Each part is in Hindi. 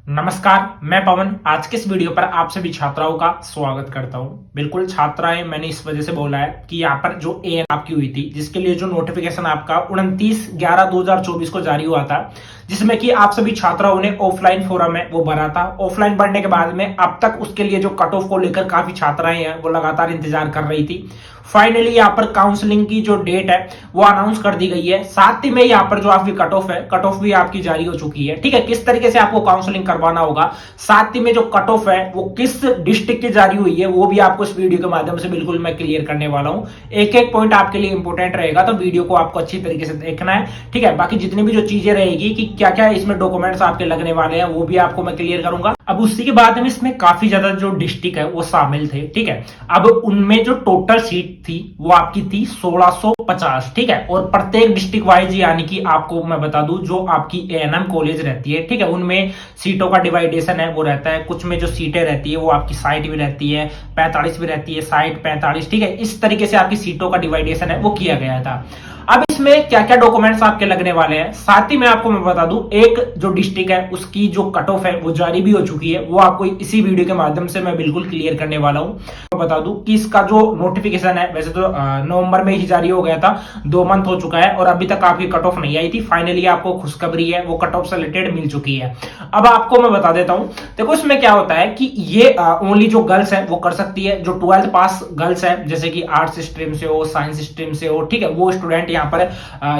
नमस्कार, मैं पवन। आज के इस वीडियो पर आप सभी छात्राओं का स्वागत करता हूं। बिल्कुल छात्राएं, मैंने इस वजह से बोला है कि यहाँ पर जो एएन आपकी हुई थी, जिसके लिए जो नोटिफिकेशन आपका 29/11/2024 को जारी हुआ था, जिसमें कि आप सभी छात्राओं ने ऑफलाइन फोरम है वो भरा था। ऑफलाइन भरने के बाद में अब तक उसके लिए जो कट ऑफ को लेकर काफी छात्राएं हैं वो लगातार इंतजार कर रही थी। फाइनली यहाँ पर काउंसलिंग की जो डेट है वो अनाउंस कर दी गई है। साथ ही में यहाँ पर जो आपकी कट ऑफ है, कट ऑफ भी आपकी जारी हो चुकी है। ठीक है, किस तरीके से आपको काउंसलिंग करवाना होगा, साथ ही में जो कट ऑफ है वो किस डिस्ट्रिक्ट की जारी हुई है, वो भी आपको इस वीडियो के माध्यम से बिल्कुल मैं क्लियर करने वाला हूं। एक एक पॉइंट आपके लिए इंपॉर्टेंट रहेगा, तो वीडियो को आपको अच्छी तरीके से देखना है। ठीक है, बाकी जितनी भी जो चीजें रहेगी कि क्या क्या इसमें डॉक्यूमेंट्स आपके लगने वाले हैं, वो भी आपको मैं क्लियर करूंगा। अब उसी के बाद में इसमें काफी ज्यादा जो डिस्ट्रिक्ट है वो शामिल थे। ठीक है, अब उनमें जो टोटल सीट थी वो आपकी थी 1650। ठीक है, और प्रत्येक डिस्ट्रिक्ट वाइज, यानी कि आपको मैं बता दूं, जो आपकी एएनएम कॉलेज रहती है, ठीक है, उनमें सीटों का डिवाइडेशन है वो रहता है। कुछ में जो सीटें रहती है वो आपकी 60 भी रहती है, 45 भी रहती है, 60 45। ठीक है, इस तरीके से आपकी सीटों का डिवाइडेशन है वो किया गया था। अब इसमें क्या क्या डॉक्यूमेंट्स आपके लगने वाले हैं, साथ ही में आपको मैं बता दूं, एक जो डिस्ट्रिक्ट है उसकी जो कट ऑफ है वो जारी भी हो चुकी है। वो आपको इसी वीडियो के माध्यम से मैं बिल्कुल क्लियर करने वाला हूं। मैं बता दूं कि इसका जो नोटिफिकेशन है, वैसे तो नवंबर में ही जारी हो गया था, 2 मंथ हो चुका है और अभी तक आपकी कट ऑफ नहीं आई थी। फाइनली आपको खुशखबरी है, वो कट ऑफ से रिलेटेड मिल चुकी है। अब आपको मैं बता देता हूं, देखो इसमें क्या होता है कि ये ओनली जो गर्ल्स है वो कर सकती है, जो 12th पास गर्ल्स है, जैसे कि आर्ट्स स्ट्रीम से हो, साइंस स्ट्रीम से हो, ठीक है, वो स्टूडेंट यहाँ पर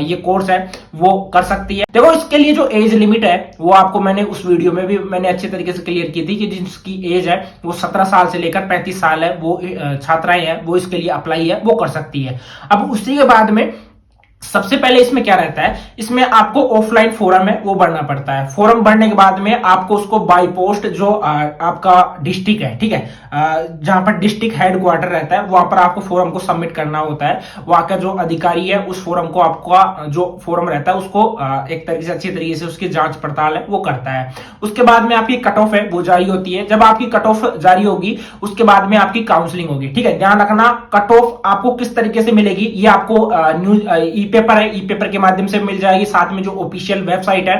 ये कोर्स है वो कर सकती है। देखो इसके लिए जो एज लिमिट है वो आपको मैंने उस वीडियो में भी मैंने अच्छे तरीके से क्लियर की थी कि जिसकी एज है वो 17 साल से लेकर 35 साल है, वो छात्राएं हैं वो इसके लिए अप्लाई है वो कर सकती है। अब उसी के बाद में सबसे पहले इसमें क्या रहता है, इसमें आपको ऑफलाइन फोरम है वो भरना पड़ता है। फोरम भरने के बाद में आपको उसको बाय पोस्ट, जो आपका डिस्ट्रिक्ट है, ठीक है, जहां पर डिस्ट्रिक्ट हेडक्वार्टर रहता है वहां पर आपको फोरम को सबमिट करना होता है। वहां का जो अधिकारी है उस फोरम को, आपका जो फोरम रहता है उसको एक तरीके से अच्छी तरीके से उसकी जांच पड़ताल है वो करता है। उसके बाद में आपकी कट ऑफ है वो जारी होती है। जब आपकी कट ऑफ जारी होगी उसके बाद में आपकी काउंसलिंग होगी। ठीक है, ध्यान रखना, कट ऑफ आपको किस तरीके से मिलेगी ये आपको न्यूज पेपर है, ई पेपर के माध्यम से मिल जाएगी। साथ में जो ऑफिशियल वेबसाइट है,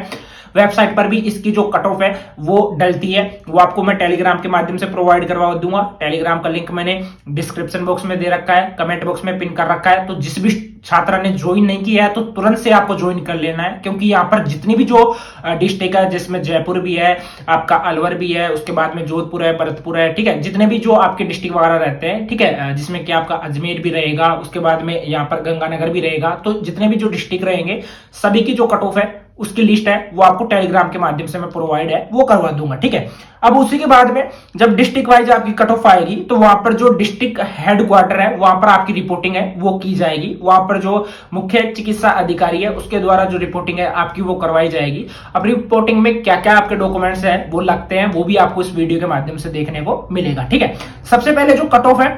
वेबसाइट पर भी इसकी जो कट ऑफ है वो डलती है। वो आपको मैं टेलीग्राम के माध्यम से प्रोवाइड करवा दूंगा। टेलीग्राम का लिंक मैंने डिस्क्रिप्शन बॉक्स में दे रखा है, कमेंट बॉक्स में पिन कर रखा है। तो जिस भी छात्रा ने ज्वाइन नहीं किया है तो तुरंत से आपको ज्वाइन कर लेना है, क्योंकि यहाँ पर जितनी भी जो डिस्ट्रिक्ट है, जिसमें जयपुर भी है, आपका अलवर भी है, उसके बाद में जोधपुर है, भरतपुर है, ठीक है, जितने भी जो आपके डिस्ट्रिक्ट वगैरह रहते हैं, ठीक है, जिसमें कि आपका अजमेर भी रहेगा, उसके बाद में यहाँ पर गंगानगर भी रहेगा। तो जितने भी जो डिस्ट्रिक्ट रहेंगे सभी की जो कट ऑफ है उसकी लिस्ट है वो आपको टेलीग्राम के माध्यम से मैं प्रोवाइड है वो करवा दूंगा। ठीक है, अब उसी के बाद में जब डिस्ट्रिक्ट वाइज आपकी कट ऑफ आएगी तो वहां पर जो डिस्ट्रिक्ट हेडक्वार्टर है वहां पर आपकी रिपोर्टिंग है वो की जाएगी। वहां पर जो मुख्य चिकित्सा अधिकारी है उसके द्वारा जो रिपोर्टिंग है आपकी वो करवाई जाएगी। अब रिपोर्टिंग में क्या क्या आपके डॉक्यूमेंट्स है वो लगते हैं वो भी आपको इस वीडियो के माध्यम से देखने को मिलेगा। ठीक है, सबसे पहले जो कट ऑफ है,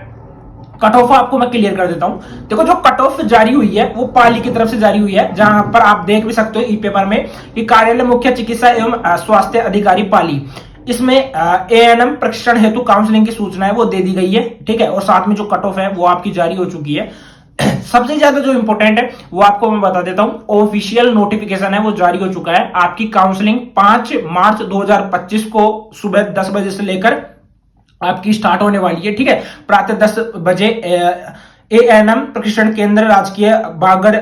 कट ऑफ आपको मैं क्लियर कर देता हूं। देखो जो कट ऑफ जारी हुई है वो पाली की तरफ से जारी हुई है, जहां पर आप देख भी सकते हो ई पेपर में कि कार्यालय मुख्य चिकित्सा एवं स्वास्थ्य अधिकारी पाली, इसमें एएनएम प्रशिक्षण हेतु काउंसलिंग की सूचना है वो दे दी गई है। ठीक है, और साथ में जो कट ऑफ है वो आपकी जारी हो चुकी है। सबसे ज्यादा जो इंपॉर्टेंट है वो आपको मैं बता देता हूं, ऑफिशियल नोटिफिकेशन है वो जारी हो चुका है। आपकी काउंसलिंग 5 मार्च 2025 को सुबह 10 बजे से लेकर आपकी स्टार्ट होने वाली है। ठीक है, प्रातः 10 बजे एएनएम प्रशिक्षण केंद्र राजकीय बागड़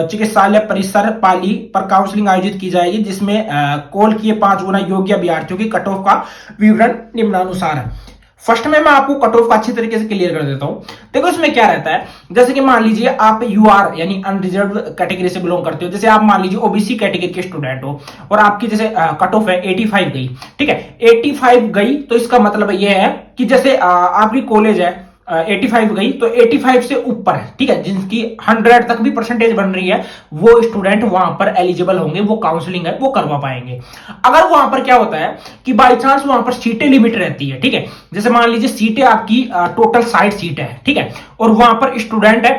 चिकित्सालय परिसर पाली पर काउंसलिंग आयोजित की जाएगी, जिसमें कॉल किए 5 गुना योग्य अभ्यर्थियों की कट ऑफ का विवरण निम्नानुसार है। फर्स्ट में मैं आपको कट ऑफ का अच्छी तरीके से क्लियर कर देता हूं। देखो इसमें क्या रहता है, जैसे कि मान लीजिए आप यूआर यानी अनरिजर्व कैटेगरी से बिलोंग करते हो, जैसे आप मान लीजिए ओबीसी कैटेगरी के स्टूडेंट हो और आपकी जैसे कट ऑफ है 85 गई। ठीक है, 85 गई तो इसका मतलब यह है कि जैसे आपकी कॉलेज है 85 गई तो 85 से ऊपर है, ठीक है, जिनकी 100 तक भी परसेंटेज बन रही है वो स्टूडेंट वहां पर एलिजिबल होंगे, वो काउंसलिंग है वो करवा पाएंगे। अगर वहां पर क्या होता है कि बाई चांस वहां पर सीटें लिमिट रहती है, ठीक है, जैसे मान लीजिए सीटें आपकी टोटल 60 सीट है, ठीक है, और वहां पर स्टूडेंट है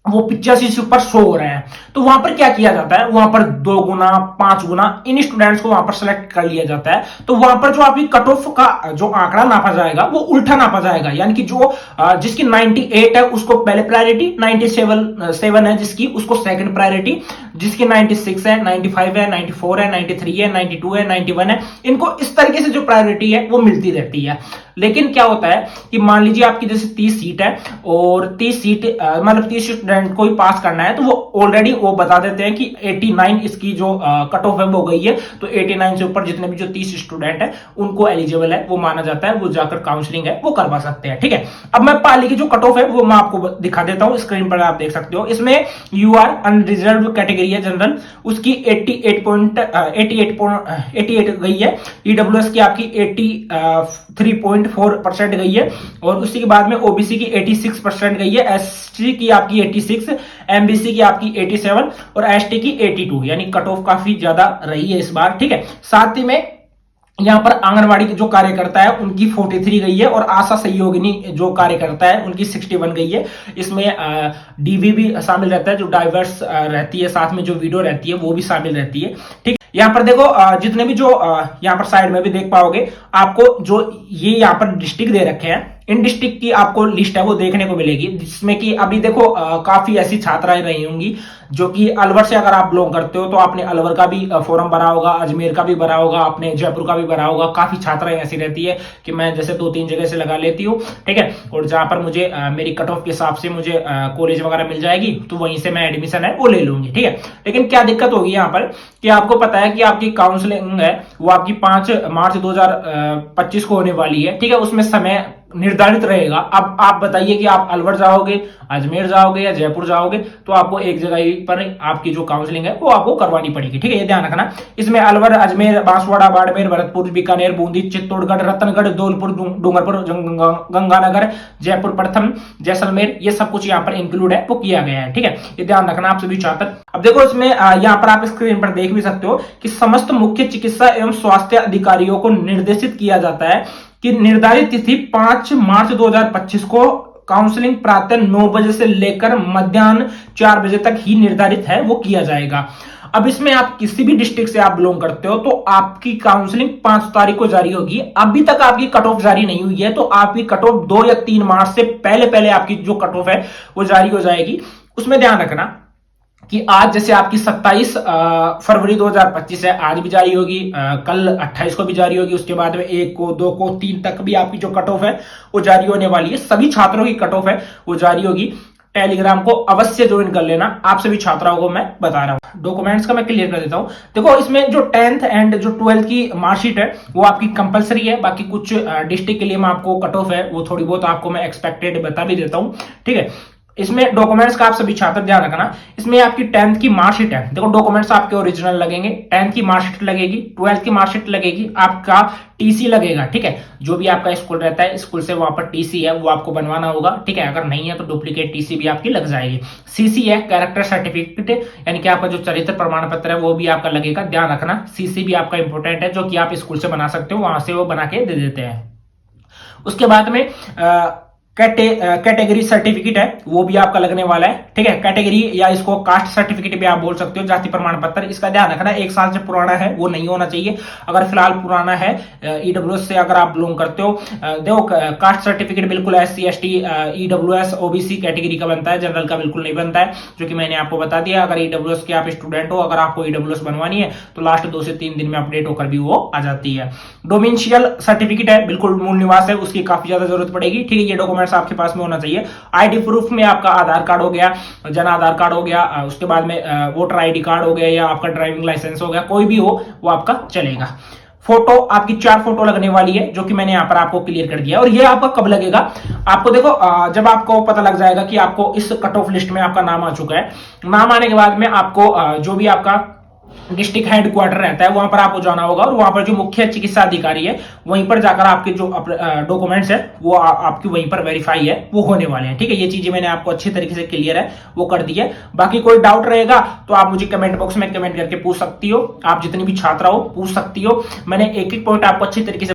वो 85 से ऊपर 100 हो रहे हैं, तो तो वहां पर क्या किया जाता है, वहां पर 2 गुना 5 गुना इन स्टूडेंट्स को वहां पर सेलेक्ट कर लिया जाता है। तो वहां पर जो आपकी कट ऑफ का जो आंकड़ा नापा जाएगा वो उल्टा नापा जाएगा, यानी कि जो जिसकी 98 है उसको पहले प्रायोरिटी, 97 है जिसकी उसको सेकंड प्रायोरिटी, जिसकी 96 है, 95 है, 94 है, 93 है, 92 है, 91 है, इनको इस तरीके से जो प्रायोरिटी है वो मिलती रहती है। लेकिन क्या होता है कि मान लीजिए आपकी जैसे 30 सीट है और 30 सीट मतलब 30 स्टूडेंट को ही पास करना है, तो वो ऑलरेडी वो बता देते हैं कि 89 इसकी जो कट ऑफ है वो गई है, तो 89 से ऊपर जितने भी जो 30 स्टूडेंट है उनको एलिजिबल है, वो माना जाता है, वो जाकर काउंसलिंग है वो करवा सकते हैं। ठीक है, अब मैं पाली की जो कट ऑफ है वो मैं आपको दिखा देता हूं, स्क्रीन पर आप देख सकते हो। इसमें यूआर अनरिजर्व कैटेगरी है जनरल, उसकी 88 गई है। ईडब्ल्यूएस की आपकी 83.4% गई है, और उसी के बाद में ओबीसी की 86% गई है, एसटी की आपकी 86, एमबीसी की आपकी 87 और एसटी की 82, यानी कट ऑफ काफी ज्यादा रही है इस बार। ठीक है, साथ ही में यहां पर आंगनवाड़ी के जो कार्यकर्ता है उनकी 43 गई है, और आशा सहयोगिनी जो कार्यकर्ता है उनकी 61 गई है। इसमें डीवी भी शामिल रहता है, जो डाइवर्स रहती है, साथ में जो वीडियो रहती है वो भी शामिल रहती है। ठीक, यहां पर देखो जितने भी जो यहां पर साइड में भी देख पाओगे आपको, जो ये यहां पर डिस्ट्रिक्ट दे रखे हैं, इन डिस्ट्रिक्ट की आपको लिस्ट है वो देखने को मिलेगी, जिसमें कि अभी देखो काफी ऐसी छात्राएं रही होंगी जो कि अलवर से अगर आप बिलोंग करते हो तो आपने अलवर का भी फॉर्म भरा होगा, अजमेर का भी भरा होगा, आपने जयपुर का भी भरा होगा। काफी छात्राएं ऐसी रहती है कि मैं जैसे 2-3 जगह से लगा लेती हूँ। ठीक है, और जहां पर मुझे मेरी कट ऑफ के हिसाब से मुझे कॉलेज वगैरह मिल जाएगी तो वहीं से मैं एडमिशन है वो ले लूंगी। ठीक है, लेकिन क्या दिक्कत होगी यहाँ पर कि आपको पता है कि आपकी काउंसलिंग है वो आपकी 5 मार्च 2025 को होने वाली है। ठीक है, उसमें समय निर्धारित रहेगा। अब आप बताइए कि आप अलवर जाओगे, अजमेर जाओगे या जयपुर जाओगे, तो आपको एक जगह पर आपकी जो काउंसलिंग है वो आपको करवानी पड़ेगी। ठीक है, ये ध्यान रखना। इसमें अलवर, अजमेर, बांसवाड़ा, बाड़मेर, भरतपुर, बीकानेर, बूंदी, चित्तौड़गढ़, रतनगढ़, धौलपुर, डूंगरपुर, गंगानगर, जयपुर प्रथम, जैसलमेर, ये सब कुछ यहाँ पर इंक्लूड है वो किया गया है। ठीक है, ये ध्यान रखना आप सभी छात्र। अब देखो इसमें यहाँ पर आप स्क्रीन पर देख भी सकते हो कि समस्त मुख्य चिकित्सा एवं स्वास्थ्य अधिकारियों को निर्देशित किया जाता है कि निर्धारित तिथि 5 मार्च 2025 को काउंसलिंग प्रातः 9 बजे से लेकर मध्याह्न 4 बजे तक ही निर्धारित है वो किया जाएगा। अब इसमें आप किसी भी डिस्ट्रिक्ट से आप बिलोंग करते हो तो आपकी काउंसलिंग 5 तारीख को जारी होगी। अभी तक आपकी कट ऑफ जारी नहीं हुई है, तो आपकी कट ऑफ 2 या 3 मार्च से पहले आपकी जो कट ऑफ है वो जारी हो जाएगी। उसमें ध्यान रखना कि आज जैसे आपकी 27 फरवरी 2025 है, आज भी जारी होगी, कल 28 को भी जारी होगी, उसके बाद में 1 को 2 को 3 तक भी आपकी जो कट ऑफ है वो जारी होने वाली है। सभी छात्रों की कट ऑफ है वो जारी होगी। टेलीग्राम को अवश्य ज्वाइन कर लेना, आप सभी छात्राओं को मैं बता रहा हूं। डॉक्यूमेंट्स का मैं क्लियर कर देता हूं। देखो इसमें जो 10th एंड जो 12th की मार्कशीट है वो आपकी कंपलसरी है। बाकी कुछ डिस्ट्रिक्ट के लिए मैं आपको कट ऑफ है वो थोड़ी बहुत आपको मैं एक्सपेक्टेड बता भी देता हूं। ठीक है, इसमें डॉक्यूमेंट्स का आप सभी छात्र ध्यान रखना। इसमें आपकी 10th की मार्कशीट है, देखो डॉक्यूमेंट्स आपके ओरिजिनल लगेंगे, 10th की मार्कशीट लगेगी, 12th की मार्कशीट लगेगी, आपका टीसी लगेगा। ठीक है, जो भी आपका स्कूल रहता है स्कूल से वहां पर टीसी है वो आपको बनवाना होगा। ठीक है, अगर नहीं है तो डुप्लीकेट टीसी भी आपकी लग जाएगी। सीसी है कैरेक्टर सर्टिफिकेट, यानी कि आपका जो चरित्र प्रमाण पत्र है वो भी आपका लगेगा। ध्यान रखना, सीसी भी आपका इंपॉर्टेंट है, जो कि आप स्कूल से बना सकते हो, वहां से वो बना के दे देते हैं। उसके बाद में कैटेगरी सर्टिफिकेट है वो भी आपका लगने वाला है। ठीक है, कैटेगरी या इसको कास्ट सर्टिफिकेट भी आप बोल सकते हो, जाति प्रमाण पत्र। इसका ध्यान रखना 1 साल से पुराना है वो नहीं होना चाहिए। अगर फिलहाल पुराना है ईडब्ल्यूएस से अगर आप बिलोंग करते हो, देखो कास्ट सर्टिफिकेट बिल्कुल SC ST EWS OBC category का बनता है, जनरल का बिल्कुल नहीं बनता है, जो कि मैंने आपको बता दिया। अगर ईडब्ल्यूएस के आप स्टूडेंट हो, अगर आपको ईडब्ल्यूएस बनवानी है तो लास्ट 2 से 3 दिन में अपडेट होकर भी वो आ जाती है। डोमिशियल सर्टिफिकेट है, बिल्कुल मूल निवास है, उसकी काफी ज्यादा जरूरत पड़ेगी। ठीक है, ये डॉक्यूमेंट्स आपके पास में होना चाहिए। आईडी प्रूफ में आपका आधार कार्ड हो गया, जन आधार कार्ड हो गया, उसके बाद में वोटर आईडी कार्ड हो गया, या आपका ड्राइविंग लाइसेंस हो गया, कोई भी हो वो आपका चलेगा। फोटो आपकी 4 फोटो लगने वाली है, जो कि मैंने यहां पर आपको क्लियर कर दिया। और ये आपका कब लगेगा, आपको देखो जब आपको पता लग जाएगा कि आपको इस कट ऑफ लिस्ट में आपका नाम आ चुका है। नाम आने के बाद में आपको जो भी आपका डिस्ट्रिक्ट हेडक्वार्टर रहता है वहां पर आपको जाना होगा, और वहां पर जो मुख्य चिकित्सा अधिकारी है वहीं पर जाकर आपके जो डॉक्यूमेंट्स है वो आपकी वहीं पर वेरीफाई है वो होने वाले हैं। ठीक है, ये चीजें मैंने आपको अच्छी तरीके से क्लियर है वो कर दी है। बाकी कोई डाउट रहेगा तो आप मुझे कमेंट बॉक्स में कमेंट करके पूछ सकती हो, आप जितनी भी छात्रा हो पूछ सकती हो। मैंने एक एक पॉइंट आपको अच्छी तरीके से